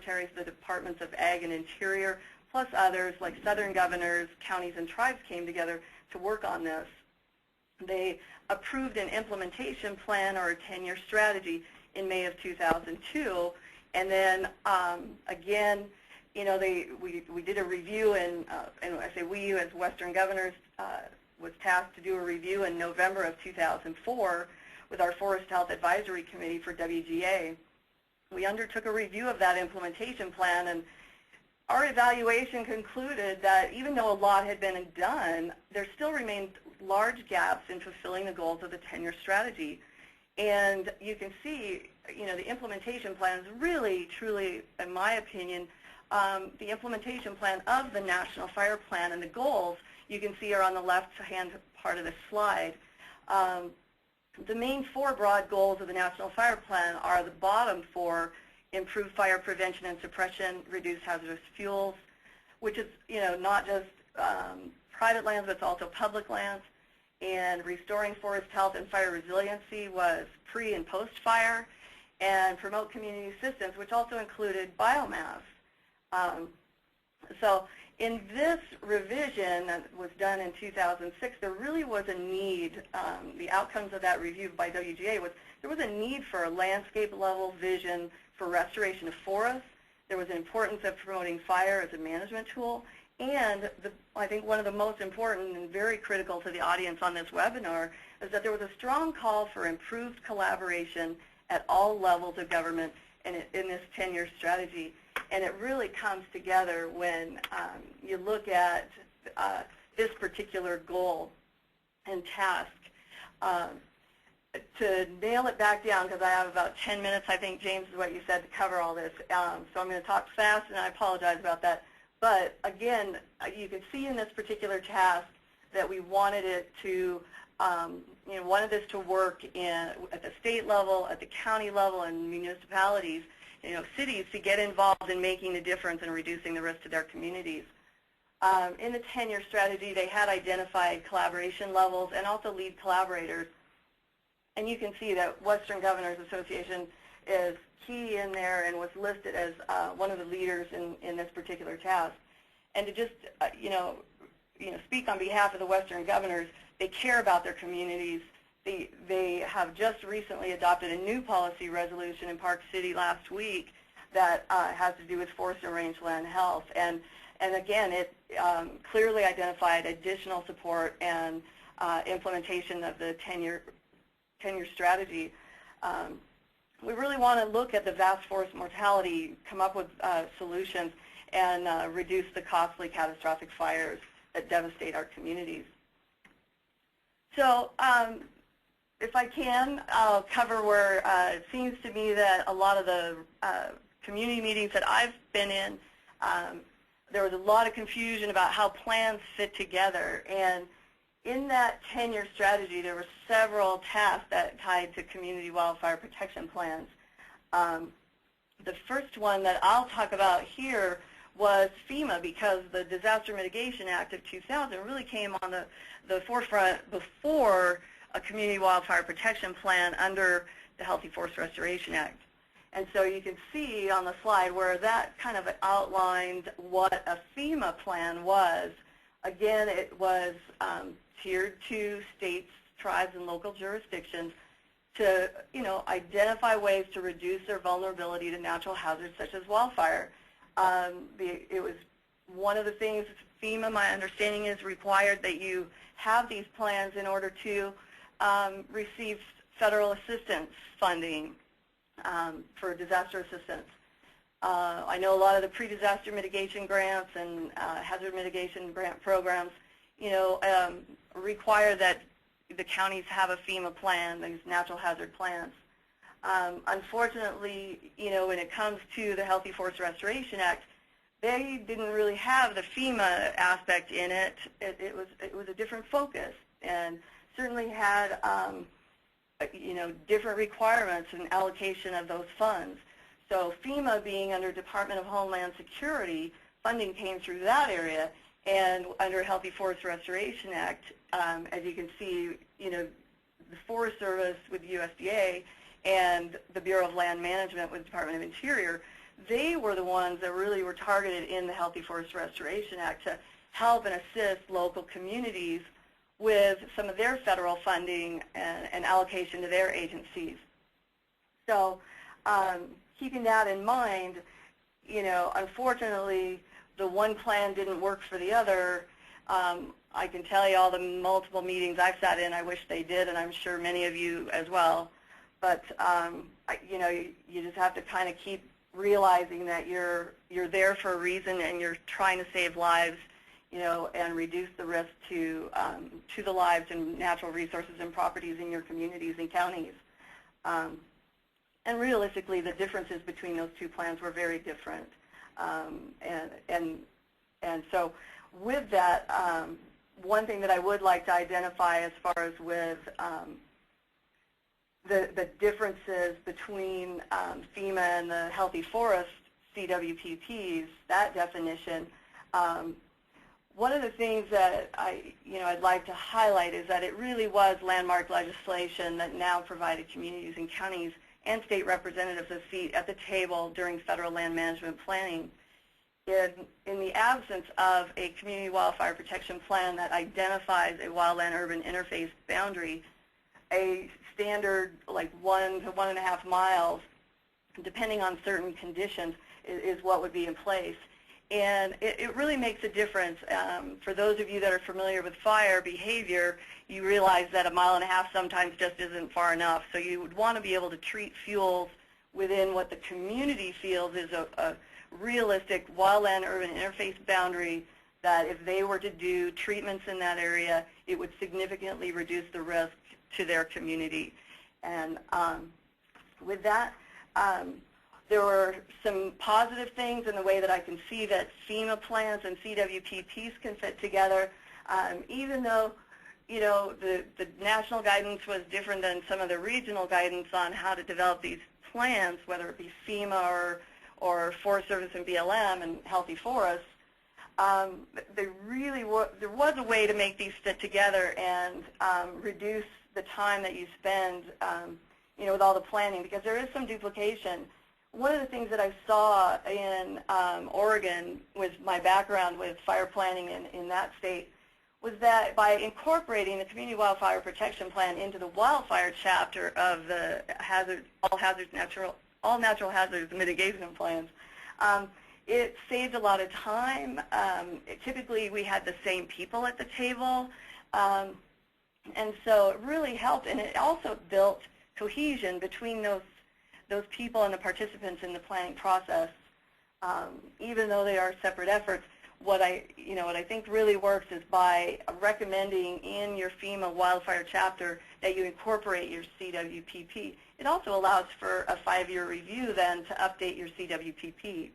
secretaries of the Departments of Ag and Interior, plus others like Southern governors, counties, and tribes came together to work on this. They approved an implementation plan or a 10-year strategy in May of 2002, and then again, you know, we did a review, and I say we as Western governors was tasked to do a review in November of 2004 with our Forest Health Advisory Committee for WGA. We undertook a review of that implementation plan, and our evaluation concluded that even though a lot had been done, there still remained large gaps in fulfilling the goals of the 10-year strategy. And you can see, you know, the implementation plan is really, truly, in my opinion, the implementation plan of the National Fire Plan, and the goals you can see are on the left-hand part of the slide. The main four broad goals of the National Fire Plan are the bottom four: improve fire prevention and suppression, reduce hazardous fuels, which is, you know, not just private lands, but it's also public lands. And restoring forest health and fire resiliency was pre and post-fire, and promote community assistance, which also included biomass. So in this revision that was done in 2006, there really was a need. The outcomes of that review by WGA was there was a need for a landscape-level vision for restoration of forests. There was an importance of promoting fire as a management tool. And I think one of the most important and very critical to the audience on this webinar is that there was a strong call for improved collaboration at all levels of government in this 10-year strategy. And it really comes together when you look at this particular goal and task. To nail it back down, because I have about 10 minutes, I think, James, is what you said, to cover all this. So I'm going to talk fast, and I apologize about that. But again, you can see in this particular task that we wanted it to, you know, wanted this to work at the state level, at the county level, and municipalities, you know, cities, to get involved in making a difference and reducing the risk to their communities. In the 10-year strategy, they had identified collaboration levels and also lead collaborators. And you can see that Western Governors Association is key in there and was listed as one of the leaders in this particular task. And to just you know, speak on behalf of the Western Governors, they care about their communities. They have just recently adopted a new policy resolution in Park City last week that has to do with forest and rangeland health. And again, it clearly identified additional support and implementation of the 10-year strategy. We really want to look at the vast forest mortality, come up with solutions, and reduce the costly catastrophic fires that devastate our communities. So if I can, I'll cover where it seems to me that a lot of the community meetings that I've been in, there was a lot of confusion about how plans fit together. And in that 10-year strategy, there were several tasks that tied to community wildfire protection plans. The first one that I'll talk about here was FEMA, because the Disaster Mitigation Act of 2000 really came on the forefront before a community wildfire protection plan under the Healthy Forest Restoration Act. And so you can see on the slide where that kind of outlined what a FEMA plan was. Again, it was tiered to states, tribes, and local jurisdictions to, you know, identify ways to reduce their vulnerability to natural hazards such as wildfire. It was one of the things FEMA, my understanding is, required that you have these plans in order to receive federal assistance funding for disaster assistance. I know a lot of the pre-disaster mitigation grants and hazard mitigation grant programs, you know, require that the counties have a FEMA plan, these natural hazard plans. Unfortunately, you know, when it comes to the Healthy Forest Restoration Act, they didn't really have the FEMA aspect in it. It was a different focus, and certainly had you know, different requirements and allocation of those funds. So FEMA, being under Department of Homeland Security, funding came through that area, and under Healthy Forest Restoration Act, as you can see, you know, the Forest Service with USDA and the Bureau of Land Management with the Department of Interior, they were the ones that really were targeted in the Healthy Forest Restoration Act to help and assist local communities with some of their federal funding and allocation to their agencies. So keeping that in mind, unfortunately, the one plan didn't work for the other. I can tell you all the multiple meetings I've sat in, I wish they did, and I'm sure many of you as well. But, you just have to kind of keep realizing that you're there for a reason and you're trying to save lives, and reduce the risk to the lives and natural resources and properties in your communities and counties. And realistically, the differences between those two plans were very different. And so with that, one thing that I would like to identify as far as with the differences between FEMA and the Healthy Forest CWPPs, that definition, one of the things that I'd like to highlight is that it really was landmark legislation that now provided communities and counties and state representatives a seat at the table during federal land management planning. In the absence of a community wildfire protection plan that identifies a wildland-urban interface boundary, a standard like 1 to 1.5 miles, depending on certain conditions, is what would be in place. And it really makes a difference. For those of you that are familiar with fire behavior, you realize that 1.5 miles sometimes just isn't far enough. So you would want to be able to treat fuels within what the community feels is a realistic wildland-urban interface boundary, that if they were to do treatments in that area, it would significantly reduce the risk to their community. And with that, there were some positive things in the way that I can see that FEMA plans and CWPPs can fit together, even though the national guidance was different than some of the regional guidance on how to develop these plans, whether it be FEMA or Forest Service and BLM and Healthy Forests. There was a way to make these fit together and reduce the time that you spend, with all the planning, because there is some duplication. One of the things that I saw in Oregon, with my background with fire planning in that state, was that by incorporating the Community Wildfire Protection Plan into the wildfire chapter of the all natural hazards mitigation plans, it saved a lot of time. Typically, we had the same people at the table, and so it really helped, and it also built cohesion between those people and the participants in the planning process. Even though they are separate efforts, what I think really works is by recommending in your FEMA wildfire chapter that you incorporate your CWPP. It also allows for a 5-year review then to update your CWPP.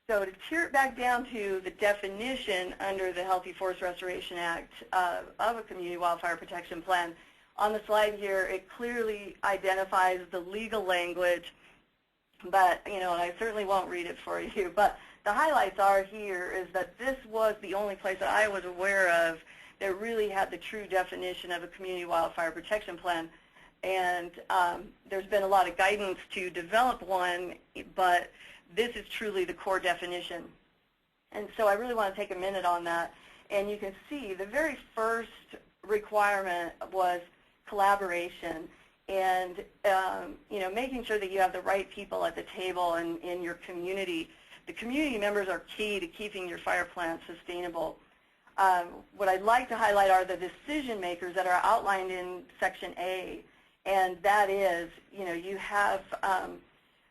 So to tear it back down to the definition under the Healthy Forest Restoration Act of a community wildfire protection plan, on the slide here, it clearly identifies the legal language, but, and I certainly won't read it for you, but the highlights are here is that this was the only place that I was aware of that really had the true definition of a community wildfire protection plan. And there's been a lot of guidance to develop one, but this is truly the core definition. And so I really want to take a minute on that. And you can see the very first requirement was collaboration and making sure that you have the right people at the table and in your community. The community members are key to keeping your fire plant sustainable. What I'd like to highlight are the decision makers that are outlined in Section A, and that is, you have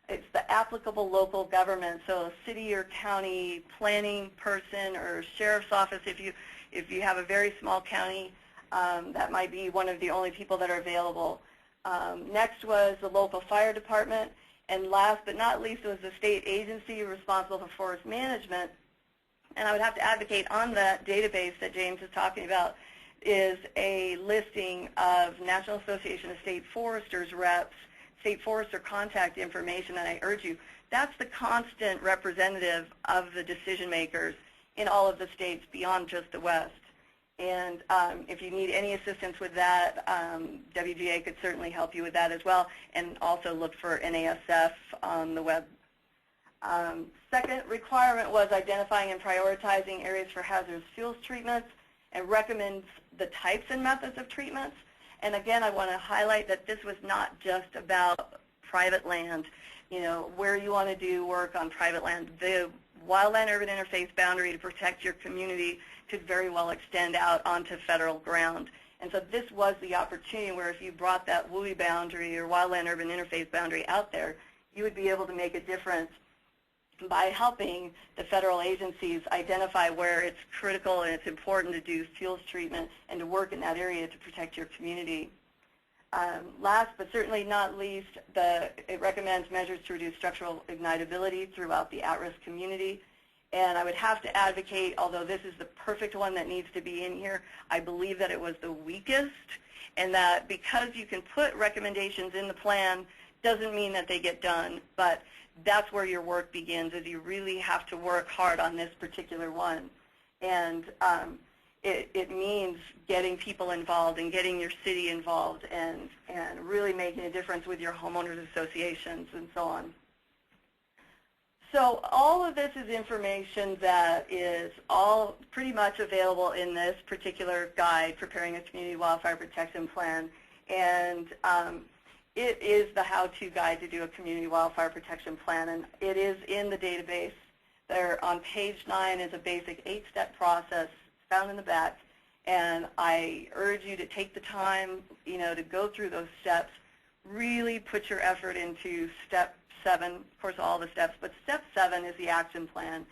it's the applicable local government, so a city or county planning person or sheriff's office. If you have a very small county, that might be one of the only people that are available. Next was the local fire department, and last but not least was the state agency responsible for forest management. And I would have to advocate on that database that James is talking about is a listing of National Association of State Foresters reps, state forester contact information, and I urge you, that's the constant representative of the decision makers in all of the states beyond just the West. And if you need any assistance with that, WGA could certainly help you with that as well, and also look for NASF on the web. Second requirement was identifying and prioritizing areas for hazardous fuels treatments and recommends the types and methods of treatments. And again, I want to highlight that this was not just about private land, where you want to do work on private land. The wildland-urban interface boundary to protect your community could very well extend out onto federal ground. And so this was the opportunity where if you brought that WUI boundary or wildland-urban interface boundary out there, you would be able to make a difference by helping the federal agencies identify where it's critical and it's important to do fuels treatment and to work in that area to protect your community. Last but certainly not least, it recommends measures to reduce structural ignitability throughout the at-risk community. And I would have to advocate, although this is the perfect one that needs to be in here, I believe that it was the weakest, and that because you can put recommendations in the plan doesn't mean that they get done, but that's where your work begins, is you really have to work hard on this particular one. And it means getting people involved and getting your city involved and really making a difference with your homeowners associations and so on. So all of this is information that is all pretty much available in this particular guide, Preparing a Community Wildfire Protection Plan. And it is the how-to guide to do a community wildfire protection plan, and it is in the database. There on page 9 is a basic 8-step process found in the back, and I urge you to take the time, to go through those steps, really put your effort into step 7, of course all the steps, but step 7 is the action plan,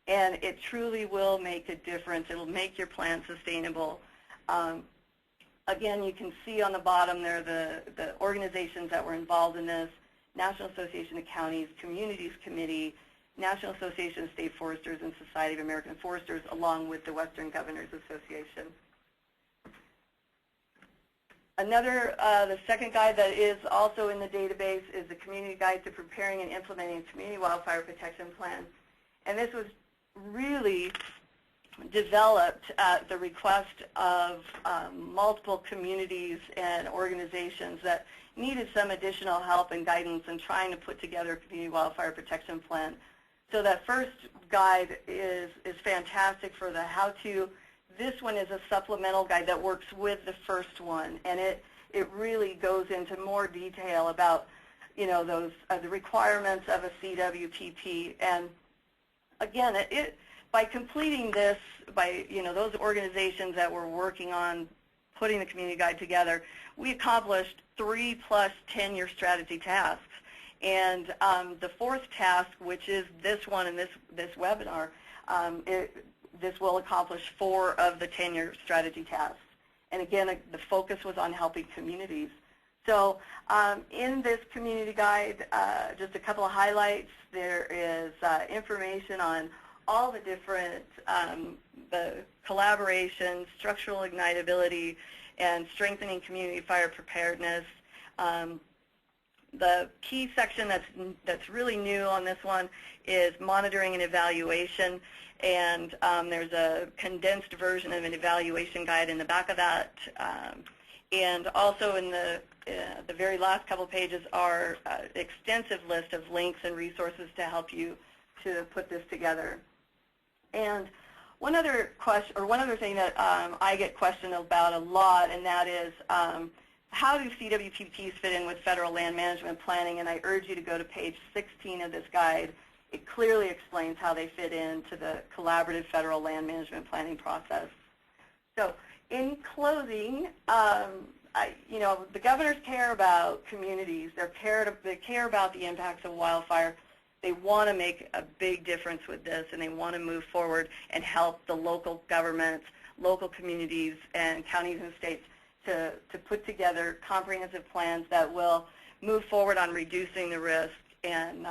and it truly will make a difference. It will make your plan sustainable. Again, you can see on the bottom there the organizations that were involved in this: National Association of Counties, Communities Committee, National Association of State Foresters, and Society of American Foresters, along with the Western Governors Association. The second guide that is also in the database is the Community Guide to Preparing and Implementing a Community Wildfire Protection Plan. And this was really developed at the request of multiple communities and organizations that needed some additional help and guidance in trying to put together a community wildfire protection plan. So that first guide is fantastic for the how-to. This one is a supplemental guide that works with the first one, and it really goes into more detail about those the requirements of a CWPP. And again, by completing this, by those organizations that were working on putting the community guide together, we accomplished 3+ 10-year strategy tasks. And the fourth task, which is this one in this webinar, this will accomplish 4 of the 10-year strategy tasks. And again, the focus was on helping communities. So in this community guide, just a couple of highlights. There is information on all the different the collaboration, structural ignitability, and strengthening community fire preparedness. The key section that's really new on this one is monitoring and evaluation, and there's a condensed version of an evaluation guide in the back of that. And also in the very last couple pages are extensive list of links and resources to help you to put this together. And one other question, or one other thing that I get questioned about a lot, and that is how do CWPPs fit in with federal land management planning? And I urge you to go to page 16 of this guide. It clearly explains how they fit into the collaborative federal land management planning process. So in closing, the governors care about communities. They care about the impacts of wildfire. They want to make a big difference with this, and they want to move forward and help the local governments, local communities, and counties and states to put together comprehensive plans that will move forward on reducing the risk and